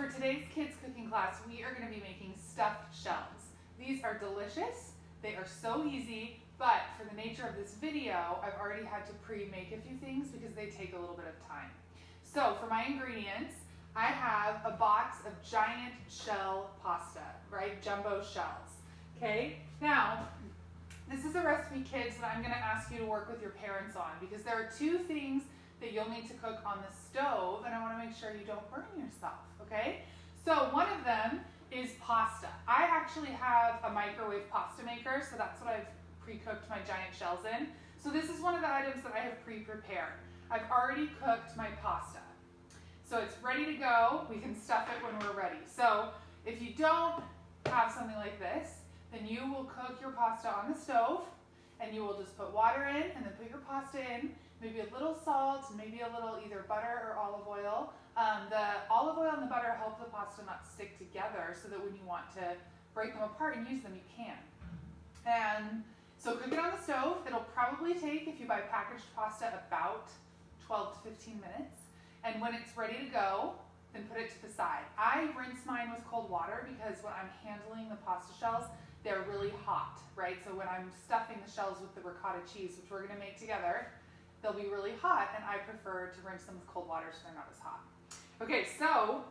for today's kids cooking class, we are going to be making stuffed shells. These are delicious, they are so easy, but for the nature of this video, I've already had to pre-make a few things because they take a little bit of time. So for my ingredients, I have a box of giant shell pasta, right? Jumbo shells, okay? Now, this is a recipe, kids, that I'm going to ask you to work with your parents on because there are two things that you'll need to cook on the stove, and I want to make sure you don't burn yourself, okay? So one of them is pasta. I actually have a microwave pasta maker, so that's what I've pre-cooked my giant shells in. So this is one of the items that I have pre-prepared. I've already cooked my pasta. So it's ready to go. We can stuff it when we're ready. So if you don't have something like this, then you will cook your pasta on the stove, and you will just put water in and then put your pasta in, maybe a little salt, maybe a little either butter or olive oil. The olive oil and the butter help the pasta not stick together so that when you want to break them apart and use them, you can. And so cook it on the stove. It'll probably take, if you buy packaged pasta, about 12 to 15 minutes. And when it's ready to go, then put it to the side. I rinse mine with cold water because when I'm handling the pasta shells, they're really hot, right? So when I'm stuffing the shells with the ricotta cheese, which we're gonna make together, they'll be really hot, and I prefer to rinse them with cold water so they're not as hot. Okay, so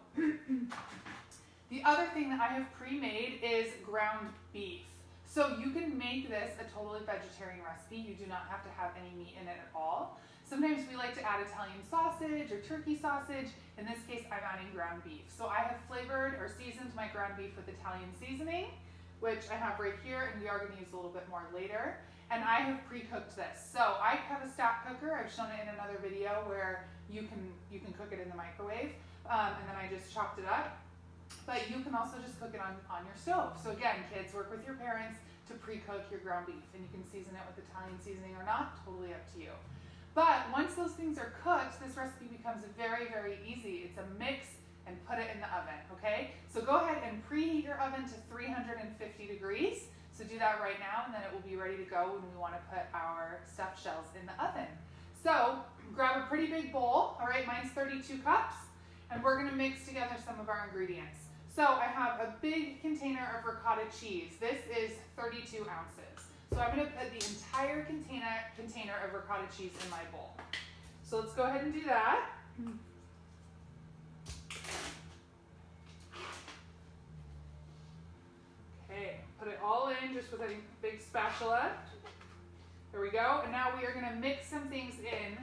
the other thing that I have pre-made is ground beef. So you can make this a totally vegetarian recipe. You do not have to have any meat in it at all. Sometimes we like to add Italian sausage or turkey sausage. In this case, I'm adding ground beef. So I have flavored or seasoned my ground beef with Italian seasoning, which I have right here, and we are going to use a little bit more later. And I have pre-cooked this. So I have a stack cooker. I've shown it in another video where you can cook it in the microwave, and then I just chopped it up. But you can also just cook it on your stove. So again, kids, work with your parents to pre-cook your ground beef, and you can season it with Italian seasoning or not, totally up to you. But once those things are cooked, this recipe becomes very, very easy. It's a mix and put it in the oven, okay? So go ahead and preheat your oven to 350 degrees. So do that right now, and then it will be ready to go when we want to put our stuffed shells in the oven. So grab a pretty big bowl, all right? Mine's 32 cups, and we're gonna mix together some of our ingredients. So I have a big container of ricotta cheese. This is 32 ounces. So I'm gonna put the entire container of ricotta cheese in my bowl. So let's go ahead and do that. Okay, put it all in just with a big spatula. There we go. And now we are gonna mix some things in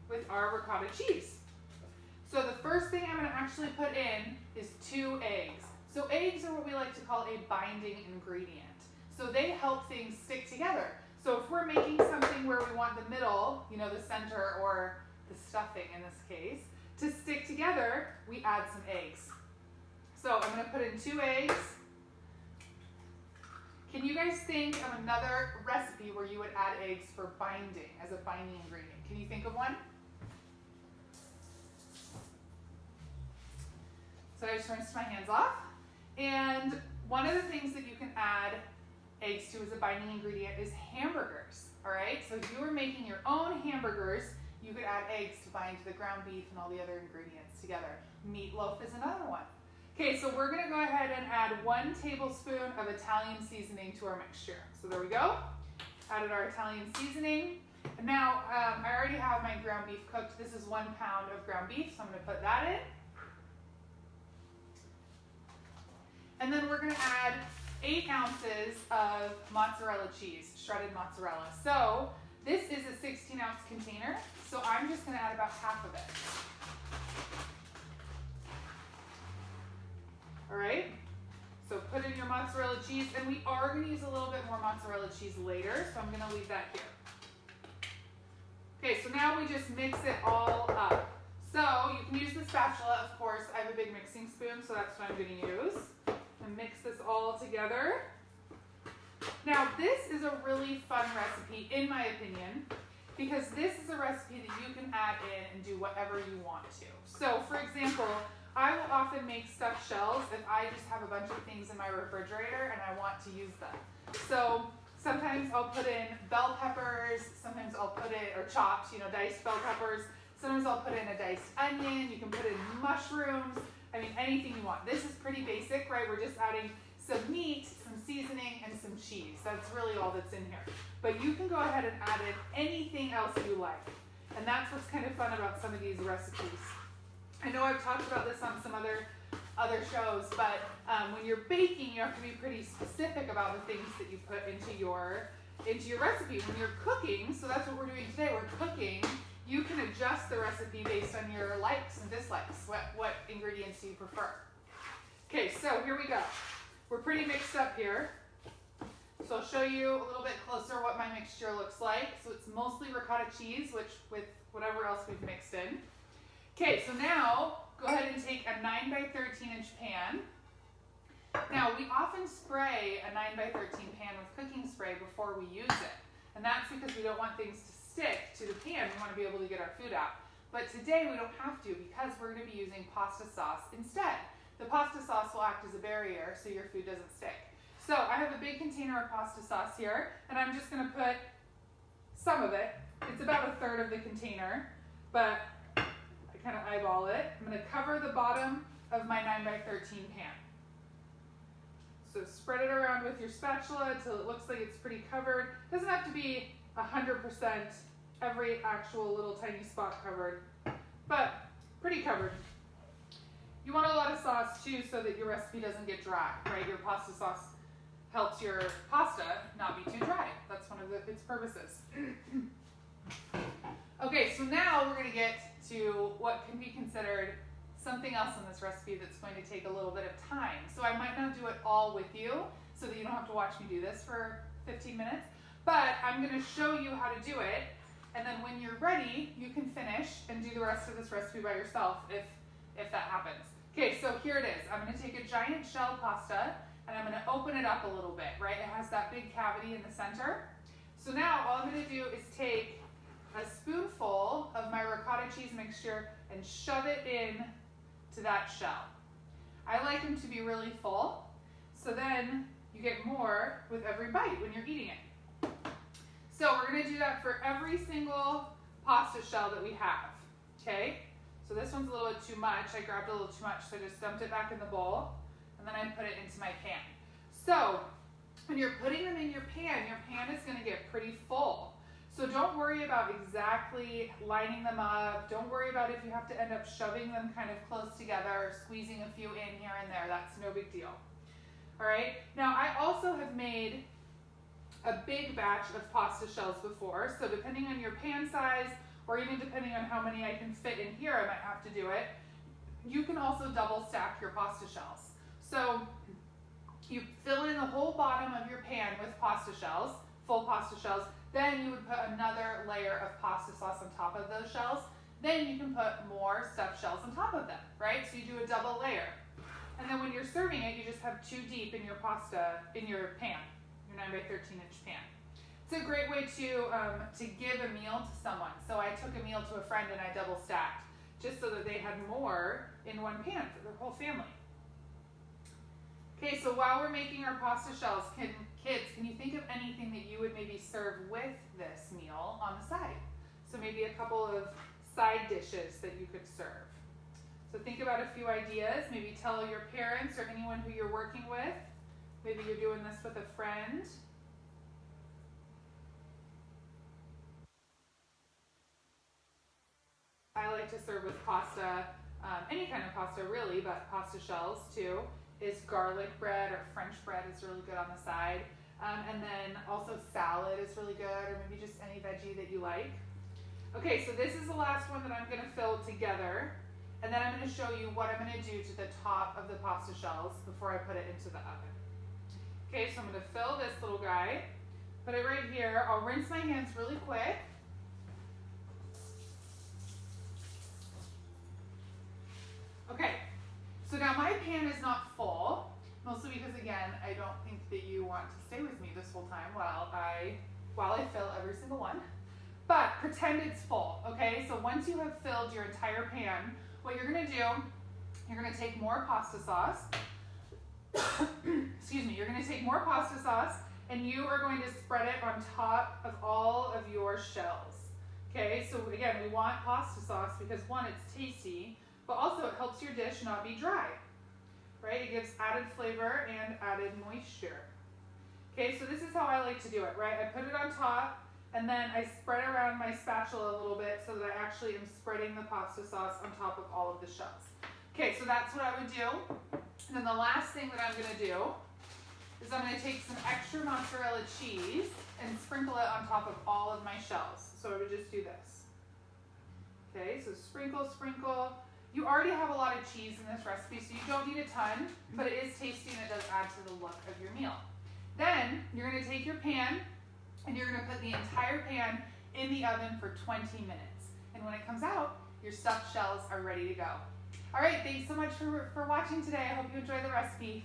with our ricotta cheese. So the first thing I'm gonna actually put in is 2 eggs. So eggs are what we like to call a binding ingredient. So they help things stick together. So if we're making something where we want the middle, you know, the center or the stuffing in this case, to stick together, we add some eggs. So I'm gonna put in 2 eggs. Can you guys think of another recipe where you would add eggs for binding, as a binding ingredient? Can you think of one? So I just rinsed my hands off. And one of the things that you can add eggs to as a binding ingredient is hamburgers, all right? So if you were making your own hamburgers, you could add eggs to bind the ground beef and all the other ingredients together. Meatloaf is another one. Okay, so we're gonna go ahead and add 1 tablespoon of Italian seasoning to our mixture. So there we go, added our Italian seasoning. And now, I already have my ground beef cooked. This is 1 pound of ground beef, so I'm gonna put that in. And then we're gonna add 8 ounces of mozzarella cheese, shredded mozzarella. So this is a 16-ounce container, so I'm just gonna add about half of it. All right, so put in your mozzarella cheese, and we are gonna use a little bit more mozzarella cheese later, so I'm gonna leave that here. Okay, so now we just mix it all up. So you can use the spatula, of course. I have a big mixing spoon, so that's what I'm gonna use. And mix this all together. Now, this is a really fun recipe, in my opinion, because this is a recipe that you can add in and do whatever you want to. So, for example, I will often make stuffed shells if I just have a bunch of things in my refrigerator and I want to use them. So sometimes I'll put in bell peppers, sometimes I'll put in, or chopped, diced bell peppers. Sometimes I'll put in a diced onion. You can put in mushrooms. I mean, anything you want. This is pretty basic, right? We're just adding some meat, some seasoning, and some cheese. That's really all that's in here. But you can go ahead and add in anything else you like. And that's what's kind of fun about some of these recipes. I know I've talked about this on some other shows, but when you're baking, you have to be pretty specific about the things that you put into your recipe. When you're cooking, so that's what we're doing today, we're cooking, you can adjust the recipe based on your likes and dislikes. What ingredients do you prefer? Okay, so here we go. We're pretty mixed up here. So I'll show you a little bit closer what my mixture looks like. So it's mostly ricotta cheese, which with whatever else we've mixed in. Okay, so now go ahead and take a 9 by 13 inch pan. Now we often spray a 9 by 13 pan with cooking spray before we use it. And that's because we don't want things to stick to the pan. We want to be able to get our food out. But today we don't have to because we're going to be using pasta sauce instead. The pasta sauce will act as a barrier so your food doesn't stick. So I have a big container of pasta sauce here, and I'm just going to put some of it. It's about a third of the container, but I kind of eyeball it. I'm going to cover the bottom of my 9 by 13 pan. So spread it around with your spatula until it looks like it's pretty covered. It doesn't have to be 100% every actual little tiny spot covered, but pretty covered. You want a lot of sauce too so that your recipe doesn't get dry, right? Your pasta sauce helps your pasta not be too dry. That's one of its purposes. Okay, so now we're going to get to what can be considered something else in this recipe that's going to take a little bit of time. So I might not do it all with you so that you don't have to watch me do this for 15 minutes, but I'm going to show you how to do it, and then when you're ready, you can finish and do the rest of this recipe by yourself if that happens. Okay, so here it is. I'm going to take a giant shell pasta and I'm going to open it up a little bit, right? It has that big cavity in the center. So now all I'm going to do is take a spoonful of my ricotta cheese mixture and shove it in to that shell. I like them to be really full, so then you get more with every bite when you're eating it. So we're going to do that for every single pasta shell that we have, okay? So this one's a little bit too much. I grabbed a little too much, so I just dumped it back in the bowl, and then I put it into my pan. So when you're putting them in your pan is going to get pretty full. So don't worry about exactly lining them up. Don't worry about if you have to end up shoving them kind of close together or squeezing a few in here and there. That's no big deal. All right. Now I also have made a big batch of pasta shells before. So depending on your pan size, or even depending on how many I can fit in here, I might have to do it. You can also double stack your pasta shells. So you fill in the whole bottom of your pan with pasta shells, full pasta shells. Then you would put another layer of pasta sauce on top of those shells. Then you can put more stuffed shells on top of them, right? So you do a double layer. And then when you're serving it, you just have 2 deep in your pasta, in your pan, your 9 by 13 inch pan. It's a great way to give a meal to someone. So I took a meal to a friend and I double stacked, just so that they had more in one pan for their whole family. Okay, so while we're making our pasta shells, kids, can you think of anything that you would maybe serve with this meal on the side? So maybe a couple of side dishes that you could serve. So think about a few ideas. Maybe tell your parents or anyone who you're working with. Maybe you're doing this with a friend. I like to serve with pasta, any kind of pasta really, but pasta shells too, is garlic bread or French bread is really good on the side. And then also salad is really good, or maybe just any veggie that you like. Okay, so this is the last one that I'm going to fill together, and then I'm going to show you what I'm going to do to the top of the pasta shells before I put it into the oven. Okay, so I'm going to fill this little guy, put it right here. I'll rinse my hands really quick. Okay, so now my pan is not full, mostly because again, I don't think that you want to stay with me this whole time while I fill every single one. But pretend it's full, okay? So once you have filled your entire pan, what you're gonna do, you're gonna take more pasta sauce. Excuse me, you're gonna take more pasta sauce and you are going to spread it on top of all of your shells. Okay, so again, we want pasta sauce because one, it's tasty, but also it helps your dish not be dry, right? It gives added flavor and added moisture. Okay, so this is how I like to do it, right? I put it on top, and then I spread around my spatula a little bit so that I actually am spreading the pasta sauce on top of all of the shells. Okay, so that's what I would do. And then the last thing that I'm gonna do is I'm gonna take some extra mozzarella cheese and sprinkle it on top of all of my shells. So I would just do this. Okay, so sprinkle, sprinkle. You already have a lot of cheese in this recipe, so you don't need a ton, but it is tasty and it does add to the look of your meal. Then you're gonna take your pan and you're gonna put the entire pan in the oven for 20 minutes. And when it comes out, your stuffed shells are ready to go. All right, thanks so much for watching today. I hope you enjoy the recipe.